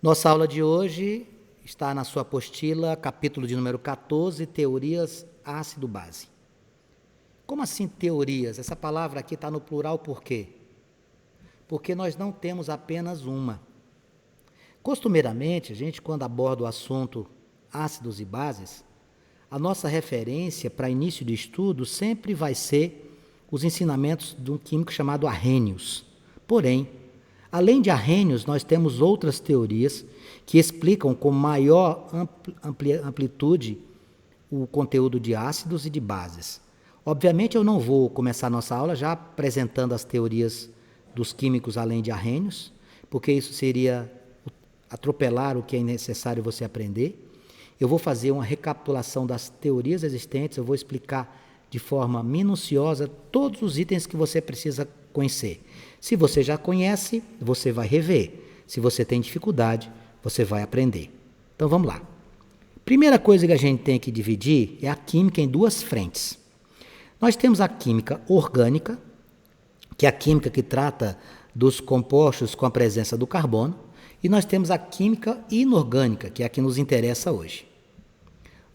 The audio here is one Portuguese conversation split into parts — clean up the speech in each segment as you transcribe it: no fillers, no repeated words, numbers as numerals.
Nossa aula de hoje está na sua apostila, capítulo de número 14, teorias ácido-base. Como assim teorias? Essa palavra aqui está no plural por quê? Porque nós não temos apenas uma. Costumeiramente, a gente, quando aborda o assunto ácidos e bases, a nossa referência para início de estudo sempre vai ser os ensinamentos de um químico chamado Arrhenius. Porém, além de Arrhenius, nós temos outras teorias que explicam com maior amplitude o conteúdo de ácidos e de bases. Obviamente, eu não vou começar a nossa aula já apresentando as teorias dos químicos além de Arrhenius, porque isso seria atropelar o que é necessário você aprender. Eu vou fazer uma recapitulação das teorias existentes, eu vou explicar de forma minuciosa todos os itens que você precisa conhecer. Se você já conhece, você vai rever. Se você tem dificuldade, você vai aprender. Então vamos lá. Primeira coisa que a gente tem que dividir é a química em duas frentes. Nós temos a química orgânica, que é a química que trata dos compostos com a presença do carbono, e nós temos a química inorgânica, que é a que nos interessa hoje.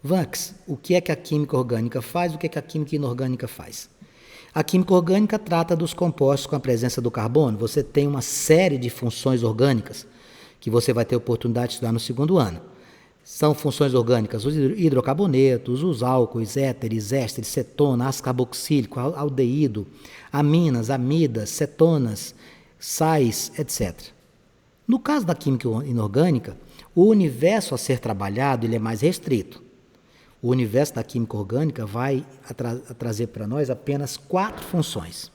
Vanks, o que é que a química orgânica faz? O que é que a química inorgânica faz? A química orgânica trata dos compostos com a presença do carbono. Você tem uma série de funções orgânicas que você vai ter oportunidade de estudar no segundo ano. São funções orgânicas, os hidrocarbonetos, os álcoois, éteres, ésteres, cetona, ácido carboxílico, aldeído, aminas, amidas, cetonas, sais, etc. No caso da química inorgânica, o universo a ser trabalhado ele é mais restrito. O universo da química orgânica vai trazer para nós apenas 4 funções: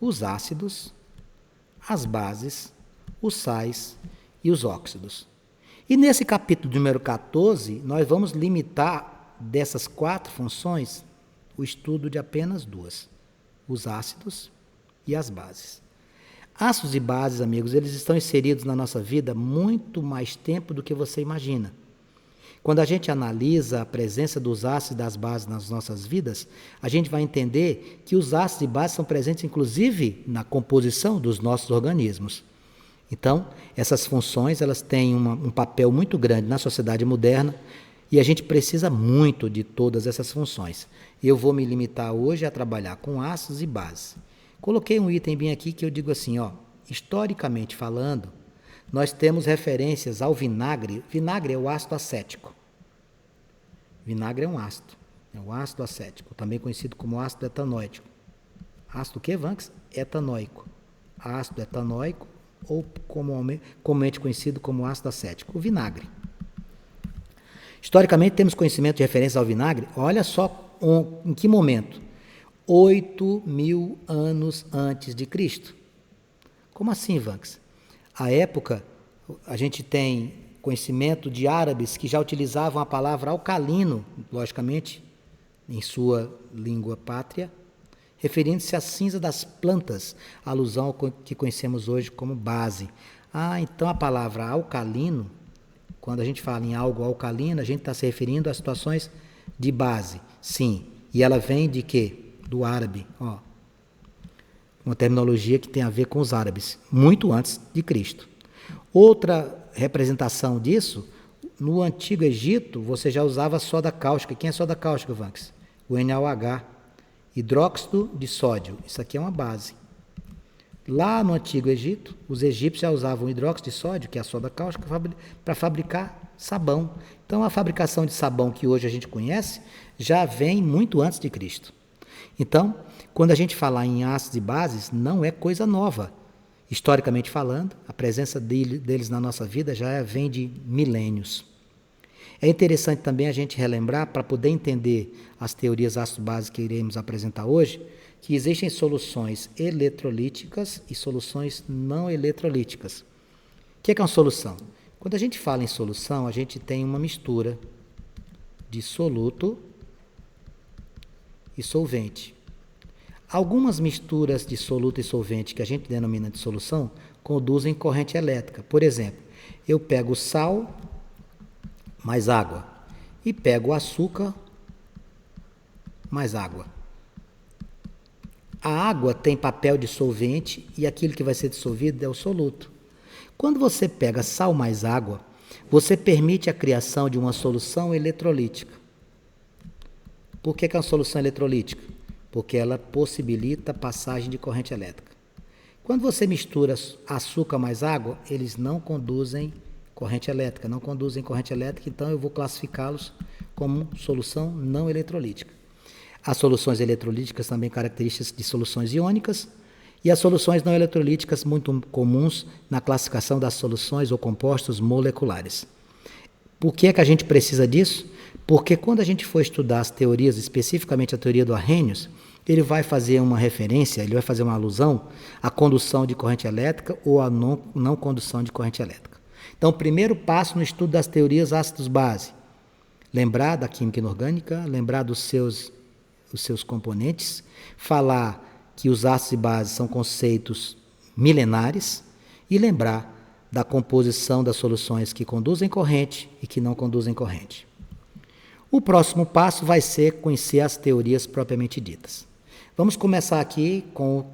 os ácidos, as bases, os sais e os óxidos. E nesse capítulo número 14, nós vamos limitar dessas 4 funções o estudo de apenas 2, os ácidos e as bases. Ácidos e bases, amigos, eles estão inseridos na nossa vida muito mais tempo do que você imagina. Quando a gente analisa a presença dos ácidos e das bases nas nossas vidas, a gente vai entender que os ácidos e bases são presentes, inclusive, na composição dos nossos organismos. Então, essas funções elas têm um papel muito grande na sociedade moderna e a gente precisa muito de todas essas funções. Eu vou me limitar hoje a trabalhar com ácidos e bases. Coloquei um item bem aqui que eu digo assim, historicamente falando, nós temos referências ao vinagre. Vinagre é o ácido acético. Vinagre é um ácido, é o ácido acético, também conhecido como ácido etanoico. Ácido o quê, Vanks? Etanoico. Ácido etanoico ou comumente conhecido como ácido acético, o vinagre. Historicamente temos conhecimento de referência ao vinagre, olha só em que momento? 8.000 anos antes de Cristo. Como assim, Vanks? À época, a gente tem conhecimento de árabes que já utilizavam a palavra alcalino, logicamente, em sua língua pátria, referindo-se à cinza das plantas, alusão ao que conhecemos hoje como base. Então a palavra alcalino, quando a gente fala em algo alcalino, a gente está se referindo a situações de base, sim. E ela vem de quê? Do árabe, uma terminologia que tem a ver com os árabes, muito antes de Cristo. Outra representação disso, no Antigo Egito, você já usava soda cáustica. Quem é soda cáustica, Vanks? O NaOH, hidróxido de sódio. Isso aqui é uma base. Lá no Antigo Egito, os egípcios já usavam hidróxido de sódio, que é a soda cáustica, para fabricar sabão. Então, a fabricação de sabão que hoje a gente conhece já vem muito antes de Cristo. Então, quando a gente falar em ácidos e bases, não é coisa nova. Historicamente falando, a presença deles na nossa vida já vem de milênios. É interessante também a gente relembrar, para poder entender as teorias ácido-base que iremos apresentar hoje, que existem soluções eletrolíticas e soluções não eletrolíticas. O que é uma solução? Quando a gente fala em solução, a gente tem uma mistura de soluto e solvente. Algumas misturas de soluto e solvente que a gente denomina de solução conduzem corrente elétrica. Por exemplo, eu pego sal mais água e pego açúcar mais água. A água tem papel dissolvente e aquilo que vai ser dissolvido é o soluto. Quando você pega sal mais água, você permite a criação de uma solução eletrolítica. Por que é uma solução eletrolítica? Porque ela possibilita a passagem de corrente elétrica. Quando você mistura açúcar mais água, eles não conduzem corrente elétrica, então eu vou classificá-los como solução não eletrolítica. As soluções eletrolíticas também características de soluções iônicas e as soluções não eletrolíticas muito comuns na classificação das soluções ou compostos moleculares. Por que é que a gente precisa disso? Porque quando a gente for estudar as teorias, especificamente a teoria do Arrhenius, ele vai fazer uma referência, ele vai fazer uma alusão à condução de corrente elétrica ou à não condução de corrente elétrica. Então, o primeiro passo no estudo das teorias ácidos-base, lembrar da química inorgânica, lembrar dos seus componentes, falar que os ácidos e bases são conceitos milenares e lembrar da composição das soluções que conduzem corrente e que não conduzem corrente. O próximo passo vai ser conhecer as teorias propriamente ditas. Vamos começar aqui com o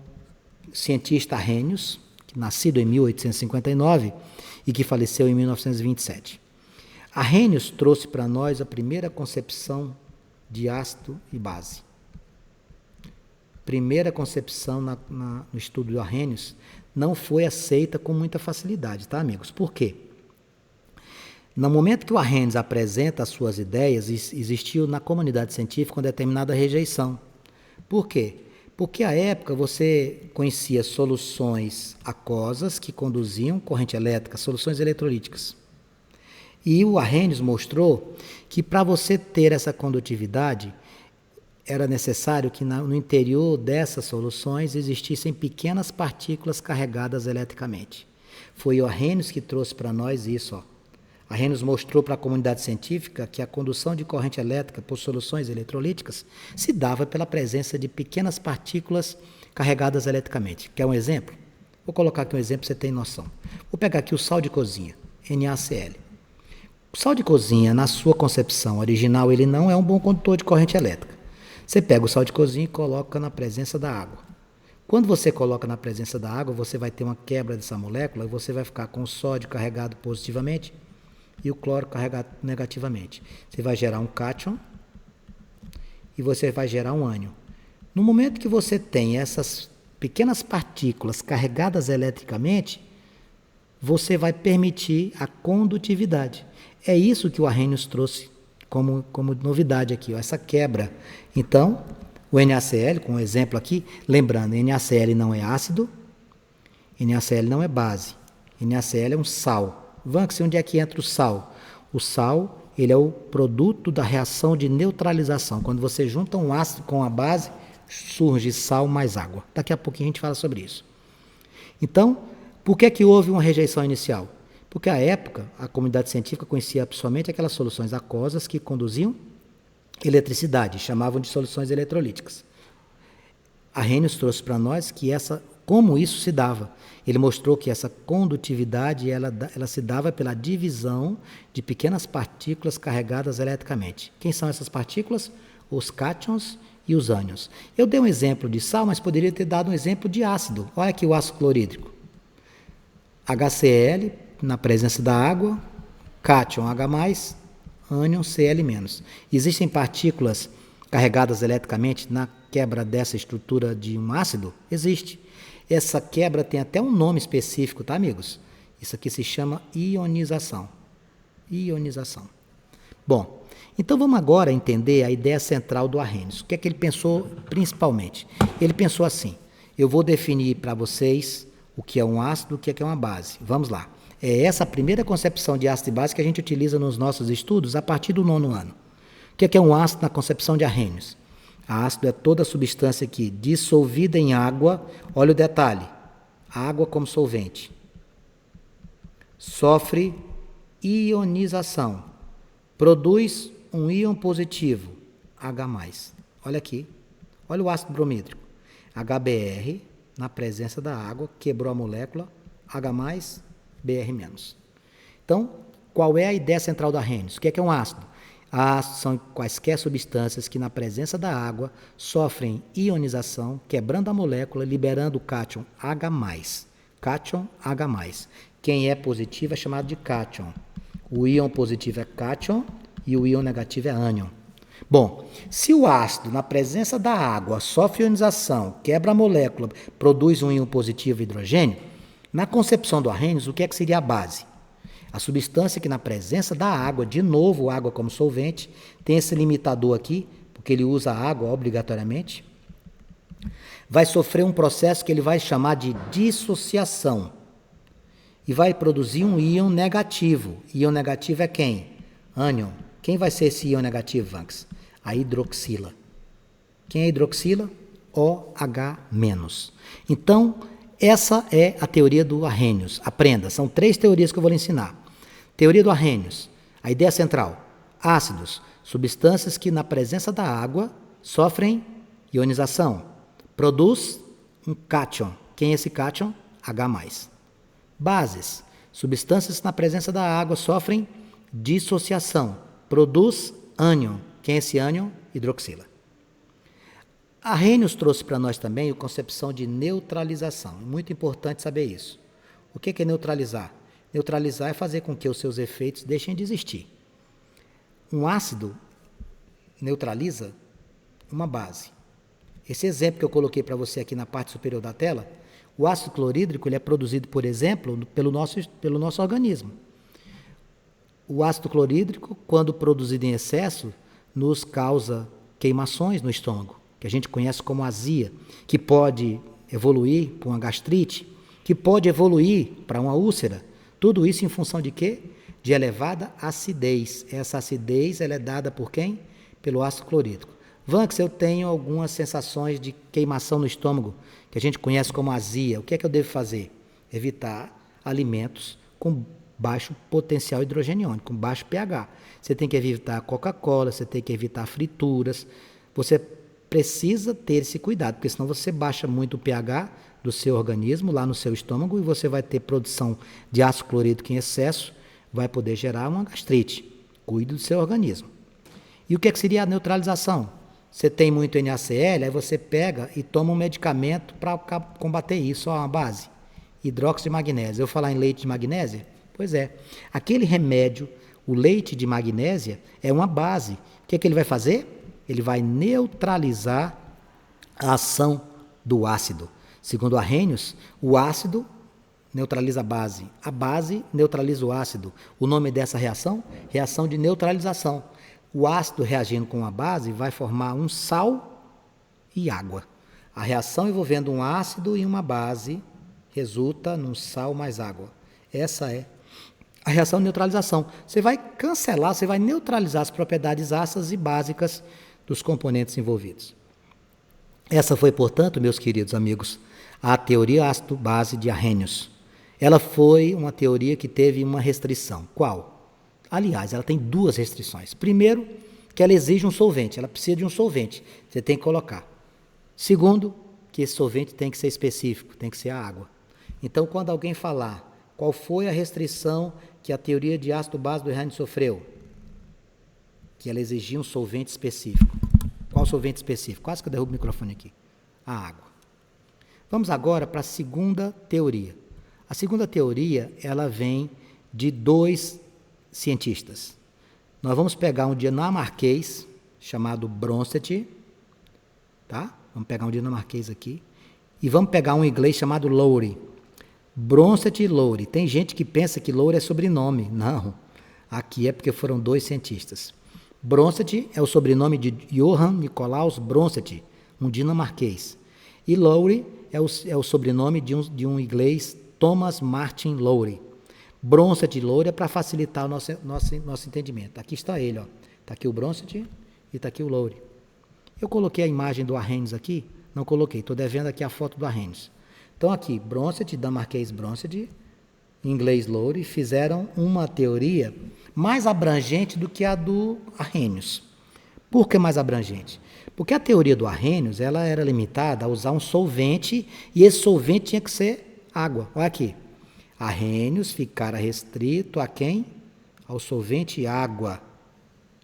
cientista Arrhenius, nascido em 1859 e que faleceu em 1927. Arrhenius trouxe para nós a primeira concepção de ácido e base. Primeira concepção no estudo do Arrhenius não foi aceita com muita facilidade, tá, amigos? Por quê? No momento que o Arrhenius apresenta as suas ideias, existiu na comunidade científica uma determinada rejeição. Por quê? Porque à época você conhecia soluções aquosas que conduziam corrente elétrica, soluções eletrolíticas. E o Arrhenius mostrou que para você ter essa condutividade, era necessário que no interior dessas soluções existissem pequenas partículas carregadas eletricamente. Foi o Arrhenius que trouxe para nós isso. Arrhenius mostrou para a comunidade científica que a condução de corrente elétrica por soluções eletrolíticas se dava pela presença de pequenas partículas carregadas eletricamente. Quer um exemplo? Vou colocar aqui um exemplo para você ter noção. Vou pegar aqui o sal de cozinha, NaCl. O sal de cozinha, na sua concepção original, ele não é um bom condutor de corrente elétrica. Você pega o sal de cozinha e coloca na presença da água. Quando você coloca na presença da água, você vai ter uma quebra dessa molécula e você vai ficar com o sódio carregado positivamente e o cloro carregado negativamente. Você vai gerar um cátion e você vai gerar um ânion. No momento que você tem essas pequenas partículas carregadas eletricamente, você vai permitir a condutividade. É isso que o Arrhenius trouxe como novidade aqui, essa quebra. Então, o NaCl, com um exemplo aqui, lembrando, NaCl não é ácido, NaCl não é base, NaCl é um sal. Vamos, onde é que entra o sal? O sal, ele é o produto da reação de neutralização. Quando você junta um ácido com a base, surge sal mais água. Daqui a pouquinho a gente fala sobre isso. Então, por que houve uma rejeição inicial? Porque à época, a comunidade científica conhecia somente aquelas soluções aquosas que conduziam eletricidade, chamavam de soluções eletrolíticas. Arrhenius trouxe para nós que como isso se dava. Ele mostrou que essa condutividade ela se dava pela divisão de pequenas partículas carregadas eletricamente. Quem são essas partículas? Os cátions e os ânions. Eu dei um exemplo de sal, mas poderia ter dado um exemplo de ácido. Olha aqui o ácido clorídrico. HCl na presença da água, cátion H+, ânion Cl-. Existem partículas carregadas eletricamente na quebra dessa estrutura de um ácido? Existe. Essa quebra tem até um nome específico, tá, amigos? Isso aqui se chama ionização. Ionização. Bom, então vamos agora entender a ideia central do Arrhenius. O que é que ele pensou principalmente? Ele pensou assim: eu vou definir para vocês o que é um ácido, o que é uma base. Vamos lá. É essa a primeira concepção de ácido e base que a gente utiliza nos nossos estudos a partir do 9º ano. O que é um ácido na concepção de Arrhenius? Ácido é toda substância que, dissolvida em água, olha o detalhe, água como solvente, sofre ionização, produz um íon positivo, H+. Olha aqui, olha o ácido bromídrico, HBr, na presença da água, quebrou a molécula, H+, Br-. Então, qual é a ideia central do Arrhenius? O que é um ácido? Ácidos são quaisquer substâncias que, na presença da água, sofrem ionização, quebrando a molécula, liberando o cátion H+. Cátion H+. quem é positivo é chamado de cátion. O íon positivo é cátion e o íon negativo é ânion. Bom, se o ácido, na presença da água, sofre ionização, quebra a molécula, produz um íon positivo hidrogênio, na concepção do Arrhenius, o que é que seria a base? A substância que na presença da água, de novo água como solvente, tem esse limitador aqui, porque ele usa a água obrigatoriamente, vai sofrer um processo que ele vai chamar de dissociação e vai produzir um íon negativo. Íon negativo é quem? Ânion. Quem vai ser esse íon negativo, Vanks? A hidroxila. Quem é a hidroxila? OH-. Então, essa é a teoria do Arrhenius. Aprenda, são 3 teorias que eu vou lhe ensinar. Teoria do Arrhenius. A ideia central: ácidos, substâncias que na presença da água sofrem ionização. Produz um cátion. Quem é esse cátion? H+. Bases, substâncias que na presença da água sofrem dissociação. Produz ânion. Quem é esse ânion? Hidroxila. Arrhenius trouxe para nós também a concepção de neutralização. É muito importante saber isso. O que é neutralizar? Neutralizar é fazer com que os seus efeitos deixem de existir. Um ácido neutraliza uma base. Esse exemplo que eu coloquei para você aqui na parte superior da tela, o ácido clorídrico ele é produzido, por exemplo, pelo nosso organismo. O ácido clorídrico, quando produzido em excesso, nos causa queimações no estômago, que a gente conhece como azia, que pode evoluir para uma gastrite, que pode evoluir para uma úlcera. Tudo isso em função de quê? De elevada acidez. Essa acidez ela é dada por quem? Pelo ácido clorídrico. Vanks, eu tenho algumas sensações de queimação no estômago, que a gente conhece como azia. O que é que eu devo fazer? Evitar alimentos com baixo potencial hidrogeniônico, com baixo pH. Você tem que evitar Coca-Cola, você tem que evitar frituras. Você precisa ter esse cuidado, porque senão você baixa muito o pH do seu organismo, lá no seu estômago, e você vai ter produção de ácido clorídrico em excesso, vai poder gerar uma gastrite. Cuide do seu organismo. E o que seria a neutralização? Você tem muito NaCl, aí você pega e toma um medicamento para combater isso, ó, uma base. Hidróxido de magnésio. Eu falar em leite de magnésia? Pois é. Aquele remédio, o leite de magnésia, é uma base. O que ele vai fazer? Ele vai neutralizar a ação do ácido. Segundo Arrhenius, o ácido neutraliza a base neutraliza o ácido. O nome dessa reação? Reação de neutralização. O ácido reagindo com a base vai formar um sal e água. A reação envolvendo um ácido e uma base resulta num sal mais água. Essa é a reação de neutralização. Você vai cancelar, você vai neutralizar as propriedades ácidas e básicas dos componentes envolvidos. Essa foi, portanto, meus queridos amigos, a teoria ácido-base de Arrhenius. Ela foi uma teoria que teve uma restrição. Qual? Aliás, ela tem 2 restrições. Primeiro, que ela exige um solvente. Ela precisa de um solvente. Você tem que colocar. Segundo, que esse solvente tem que ser específico, tem que ser a água. Então, quando alguém falar qual foi a restrição que a teoria de ácido-base do Arrhenius sofreu, que ela exigia um solvente específico. Qual solvente específico? Quase que eu derrubo o microfone aqui. A água. Vamos agora para a segunda teoria. A segunda teoria, ela vem de 2 cientistas. Nós vamos pegar um dinamarquês chamado Bronsted, tá? Vamos pegar um dinamarquês aqui e vamos pegar um inglês chamado Lowry. Bronsted e Lowry. Tem gente que pensa que Lowry é sobrenome. Não. Aqui é porque foram 2 cientistas. Bronsted é o sobrenome de Johann Nicolaus Bronsted, um dinamarquês. E Lowry é o sobrenome de um inglês, Thomas Martin Lowry. Bronsted e Lowry é para facilitar o nosso entendimento. Aqui está ele, ó. Está aqui o Bronsted e está aqui o Lowry. Eu coloquei a imagem do Arrhenius aqui? Não coloquei, estou devendo aqui a foto do Arrhenius. Então aqui, Bronsted, dinamarquês Bronsted, inglês Lowry, fizeram uma teoria mais abrangente do que a do Arrhenius. Por que mais abrangente? Porque a teoria do Arrhenius ela era limitada a usar um solvente e esse solvente tinha que ser água. Olha aqui. Arrhenius ficara restrito a quem? Ao solvente água.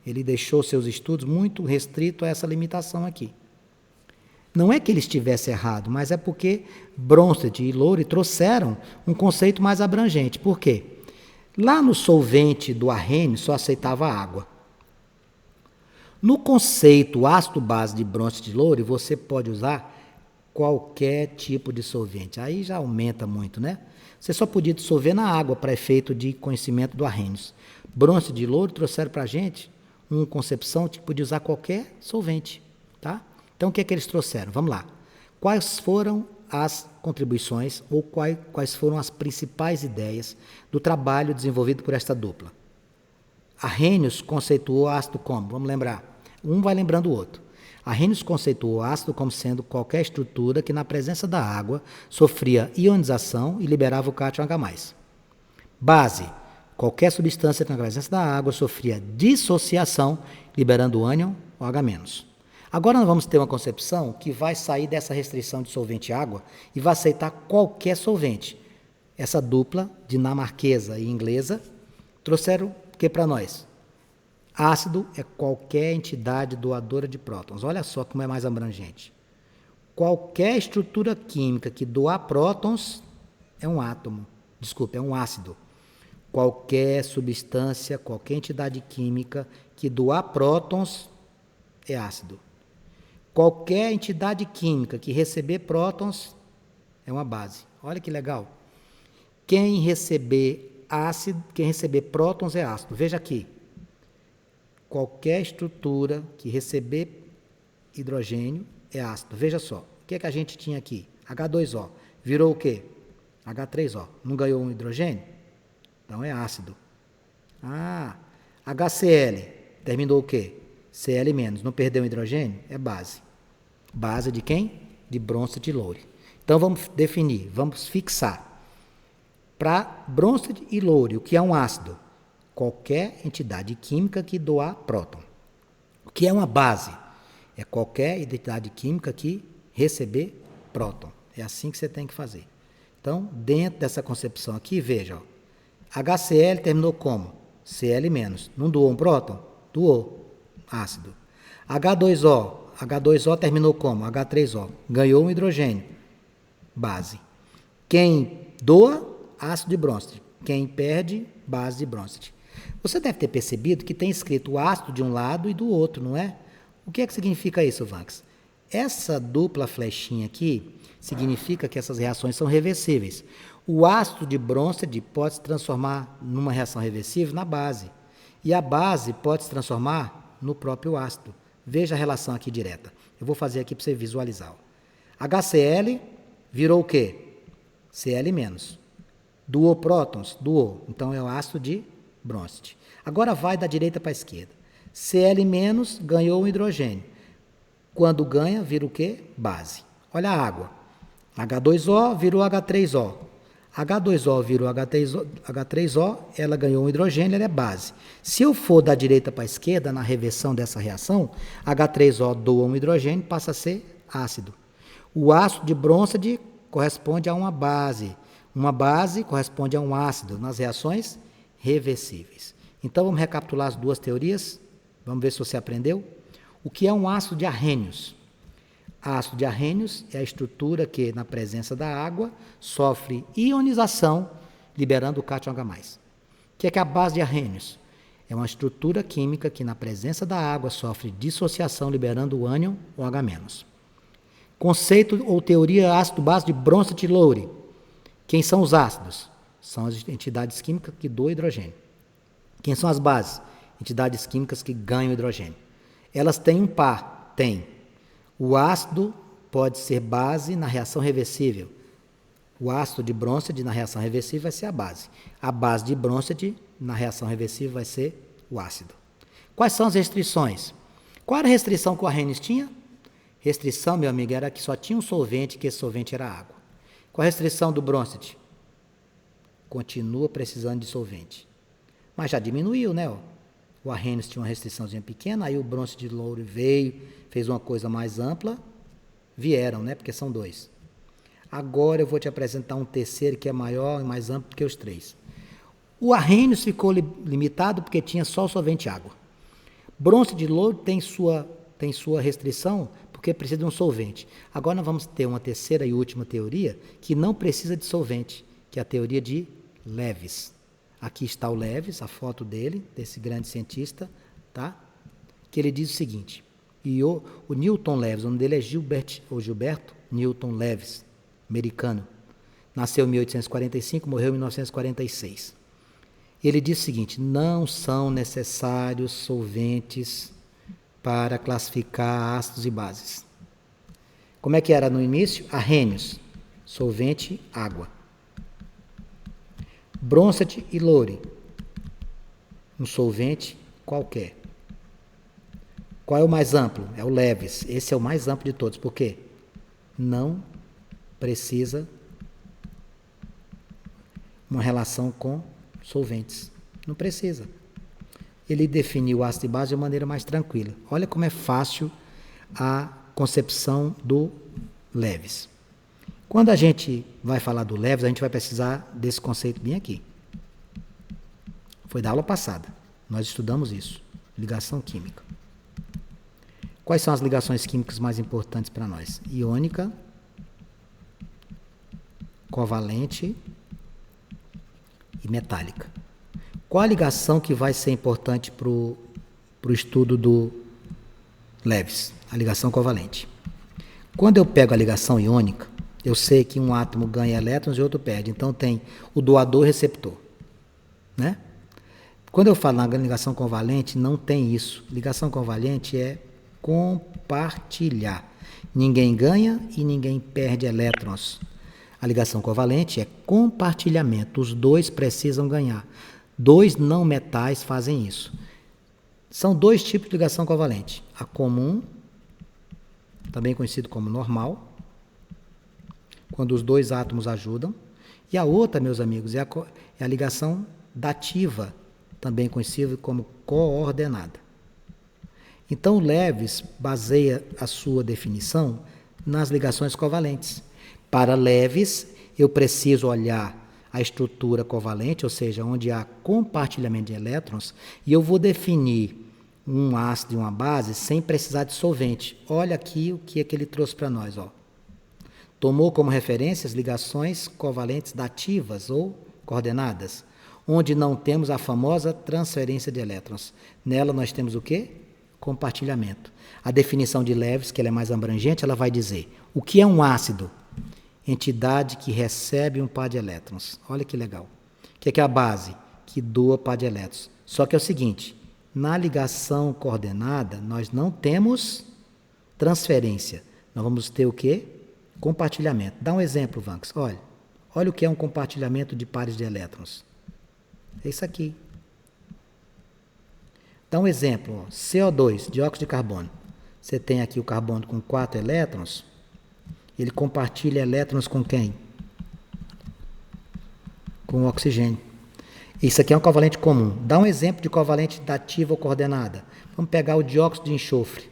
Ele deixou seus estudos muito restrito a essa limitação aqui. Não é que ele estivesse errado, mas é porque Bronsted e Lowry trouxeram um conceito mais abrangente. Por quê? Lá no solvente do Arrhenius só aceitava água. No conceito ácido-base de Bronsted e Lowry, você pode usar qualquer tipo de solvente. Aí já aumenta muito, né? Você só podia dissolver na água para efeito de conhecimento do Arrhenius. Bronsted e Lowry trouxeram para a gente uma concepção que podia usar qualquer solvente, tá? Então, o que é que eles trouxeram? Vamos lá. Quais foram as contribuições ou quais foram as principais ideias do trabalho desenvolvido por esta dupla? Arrhenius conceituou ácido como? Vamos lembrar. Um vai lembrando o outro. Arrhenius conceituou ácido como sendo qualquer estrutura que, na presença da água, sofria ionização e liberava o cátion H+. Base. Qualquer substância que, na presença da água, sofria dissociação, liberando o ânion ou H-. Agora nós vamos ter uma concepção que vai sair dessa restrição de solvente água e vai aceitar qualquer solvente. Essa dupla dinamarquesa e inglesa trouxeram o que para nós? Ácido é qualquer entidade doadora de prótons. Olha só como é mais abrangente. Qualquer estrutura química que doar prótons é um átomo. Desculpe, é um ácido. Qualquer substância, qualquer entidade química que doar prótons é ácido. Qualquer entidade química que receber prótons é uma base. Olha que legal. Quem receber ácido, quem receber prótons é ácido. Veja aqui. Qualquer estrutura que receber hidrogênio é ácido. Veja só. O que é que a gente tinha aqui? H2O. Virou o quê? H3O. Não ganhou um hidrogênio? Então é ácido. HCl. Terminou o quê? Cl-. Não perdeu um hidrogênio? É base. Base de quem? De Bronsted e Lowry. Então vamos definir, vamos fixar. Para Bronsted e Lowry, o que é um ácido? Qualquer entidade química que doar próton. O que é uma base? É qualquer entidade química que receber próton. É assim que você tem que fazer. Então, dentro dessa concepção aqui, veja, ó, HCl terminou como? Cl-. Não doou um próton? Doou. Ácido. H2O. H2O terminou como? H3O. Ganhou um hidrogênio. Base. Quem doa? Ácido de Bronsted. Quem perde? Base de Bronsted. Você deve ter percebido que tem escrito o ácido de um lado e do outro, não é? O que é que significa isso, Vanks? Essa dupla flechinha aqui significa que essas reações são reversíveis. O ácido de Bronsted pode se transformar numa reação reversível na base. E a base pode se transformar no próprio ácido. Veja a relação aqui direta. Eu vou fazer aqui para você visualizar. HCl virou o quê? Cl-. Doou prótons? Doou. Então é o ácido de Bronsted. Agora vai da direita para a esquerda. Cl- ganhou um hidrogênio. Quando ganha, vira o quê? Base. Olha a água. H2O virou H3O. H2O virou H3O, ela ganhou um hidrogênio, ela é base. Se eu for da direita para a esquerda, na reversão dessa reação, H3O doa um hidrogênio, passa a ser ácido. O ácido de Bronsted corresponde a uma base. Uma base corresponde a um ácido nas reações reversíveis. Então, vamos recapitular as duas teorias. Vamos ver se você aprendeu. O que é um ácido de Arrhenius? Ácido de Arrhenius é a estrutura que, na presença da água, sofre ionização, liberando o cátion H+. O que é a base de Arrhenius? É uma estrutura química que, na presença da água, sofre dissociação, liberando o ânion ou H-. Conceito ou teoria ácido-base de Bronsted e Lowry. Quem são os ácidos? São as entidades químicas que doam hidrogênio. Quem são as bases? Entidades químicas que ganham hidrogênio. Elas têm um par? Tem. O ácido pode ser base na reação reversível. O ácido de Bronsted na reação reversível vai ser a base. A base de Bronsted na reação reversível vai ser o ácido. Quais são as restrições? Qual era a restrição que o Arrhenius tinha? Restrição, meu amigo, era que só tinha um solvente, que esse solvente era água. Qual a restrição do Bronsted? Continua precisando de solvente. Mas já diminuiu, né? O Arrhenius tinha uma restriçãozinha pequena, aí o Bronsted de Lowry veio, fez uma coisa mais ampla, vieram, né? Porque são dois. Agora eu vou te apresentar um terceiro que é maior e mais amplo que os três. O Arrhenius ficou limitado porque tinha só o solvente água. Bronsted de Lowry tem sua restrição porque precisa de um solvente. Agora nós vamos ter uma terceira e última teoria que não precisa de solvente, que é a teoria de Lewis. Aqui está o Lewis, a foto dele, desse grande cientista, tá? Que ele diz o seguinte, e o Newton Lewis, o nome dele é Gilberto Newton Lewis, americano, nasceu em 1845, morreu em 1946. Ele diz o seguinte, não são necessários solventes para classificar ácidos e bases. Como é que era no início? Arrhenius, solvente, água. Bronsted e Lowry, um solvente qualquer. Qual é o mais amplo? É o Lewis. Esse é o mais amplo de todos. Por quê? Não precisa uma relação com solventes. Não precisa. Ele definiu ácido e base de uma maneira mais tranquila. Olha como é fácil a concepção do Lewis. Quando a gente vai falar do Lewis, a gente vai precisar desse conceito bem aqui. Foi da aula passada. Nós estudamos isso. Ligação química. Quais são as ligações químicas mais importantes para nós? Iônica, covalente e metálica. Qual a ligação que vai ser importante para o estudo do Lewis? A ligação covalente. Quando eu pego a ligação iônica, eu sei que um átomo ganha elétrons e outro perde. Então tem o doador e receptor. Né? Quando eu falo na ligação covalente, não tem isso. Ligação covalente é compartilhar. Ninguém ganha e ninguém perde elétrons. A ligação covalente é compartilhamento. Os dois precisam ganhar. Dois não metais fazem isso. São dois tipos de ligação covalente. A comum, também conhecido como normal, quando os dois átomos ajudam. E a outra, meus amigos, é a ligação dativa, também conhecida como coordenada. Então, o Lewis baseia a sua definição nas ligações covalentes. Para Lewis, eu preciso olhar a estrutura covalente, ou seja, onde há compartilhamento de elétrons, e eu vou definir um ácido e uma base sem precisar de solvente. Olha aqui o que é que ele trouxe para nós. Ó. Tomou como referência as ligações covalentes dativas ou coordenadas, onde não temos a famosa transferência de elétrons. Nela nós temos o quê? Compartilhamento. A definição de Lewis, que ela é mais abrangente, ela vai dizer o que é um ácido? Entidade que recebe um par de elétrons. Olha que legal. O que é a base? Que doa par de elétrons. Só que é o seguinte, na ligação coordenada, nós não temos transferência. Nós vamos ter o quê? Compartilhamento. Dá um exemplo, Vanks. Olha o que é um compartilhamento de pares de elétrons. É isso aqui. Dá um exemplo, ó. CO2, dióxido de carbono. Você tem aqui o carbono com 4 elétrons, ele compartilha elétrons com quem? Com o oxigênio. Isso aqui é um covalente comum. Dá um exemplo de covalente dativa ou coordenada. Vamos pegar o dióxido de enxofre.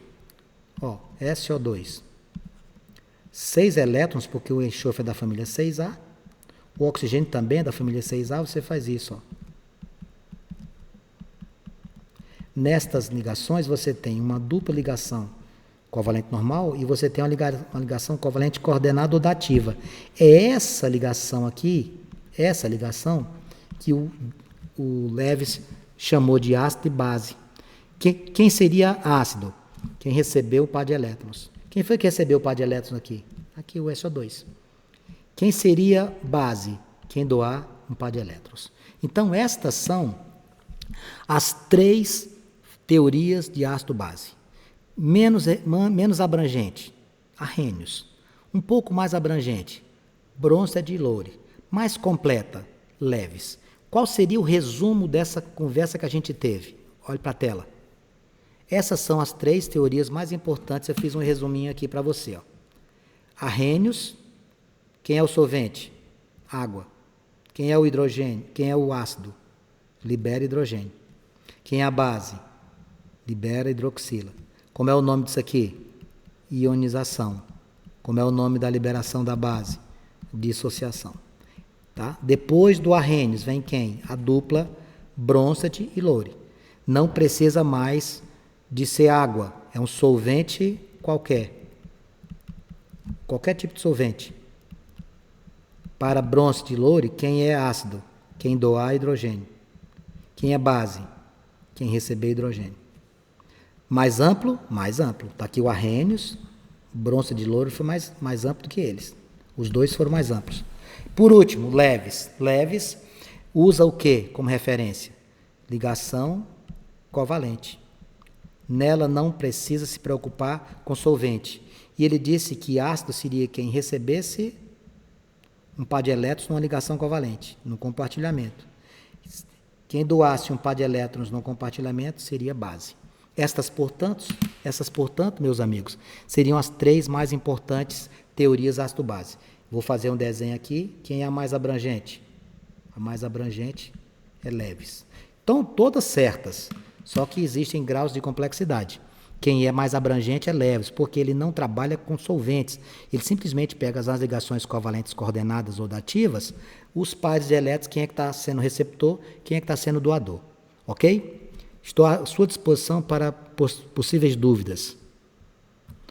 Ó, SO2. 6 elétrons, porque o enxofre é da família 6A. O oxigênio também é da família 6A, você faz isso, ó. Nestas ligações, você tem uma dupla ligação covalente normal e você tem uma ligação covalente coordenada ou dativa. É essa ligação aqui, que o Lewis chamou de ácido e base. Quem seria ácido? Quem recebeu o par de elétrons. Quem foi que recebeu o par de elétrons aqui? Aqui o SO2. Quem seria base? Quem doar um par de elétrons. Então, estas são as 3 teorias de ácido-base. Menos abrangente, Arrhenius. Um pouco mais abrangente, Bronsted e Lowry. Mais completa, Lewis. Qual seria o resumo dessa conversa que a gente teve? Olhe para a tela. Essas são as 3 teorias mais importantes. Eu fiz um resuminho aqui para você. Ó. Arrhenius, quem é o solvente? Água. Quem é o hidrogênio? Quem é o ácido? Libera hidrogênio. Quem é a base? Libera hidroxila. Como é o nome disso aqui? Ionização. Como é o nome da liberação da base? Dissociação. Tá? Depois do Arrhenius vem quem? A dupla Bronsted e Lowry. Não precisa mais de ser água. É um solvente qualquer. qualquer tipo de solvente. Para bronze de loure, quem é ácido? Quem doar hidrogênio. Quem é base? Quem receber hidrogênio. Mais amplo? Mais amplo. Está aqui o arrênios, bronze de louro foi mais amplo do que eles. Os dois foram mais amplos. Por último, leves. Leves usa o que como referência? Ligação covalente. Nela não precisa se preocupar com solvente. E ele disse que ácido seria quem recebesse um par de elétrons numa ligação covalente, no compartilhamento. Quem doasse um par de elétrons no compartilhamento seria base. Essas, portanto, meus amigos, seriam as 3 mais importantes teorias ácido-base. Vou fazer um desenho aqui. Quem é a mais abrangente? A mais abrangente é leves. Então, todas certas, só que existem graus de complexidade. Quem é mais abrangente é leves, porque ele não trabalha com solventes. Ele simplesmente pega as ligações covalentes coordenadas ou dativas, os pares de elétrons, quem é que está sendo receptor, quem é que está sendo doador. Ok? Estou à sua disposição para possíveis dúvidas.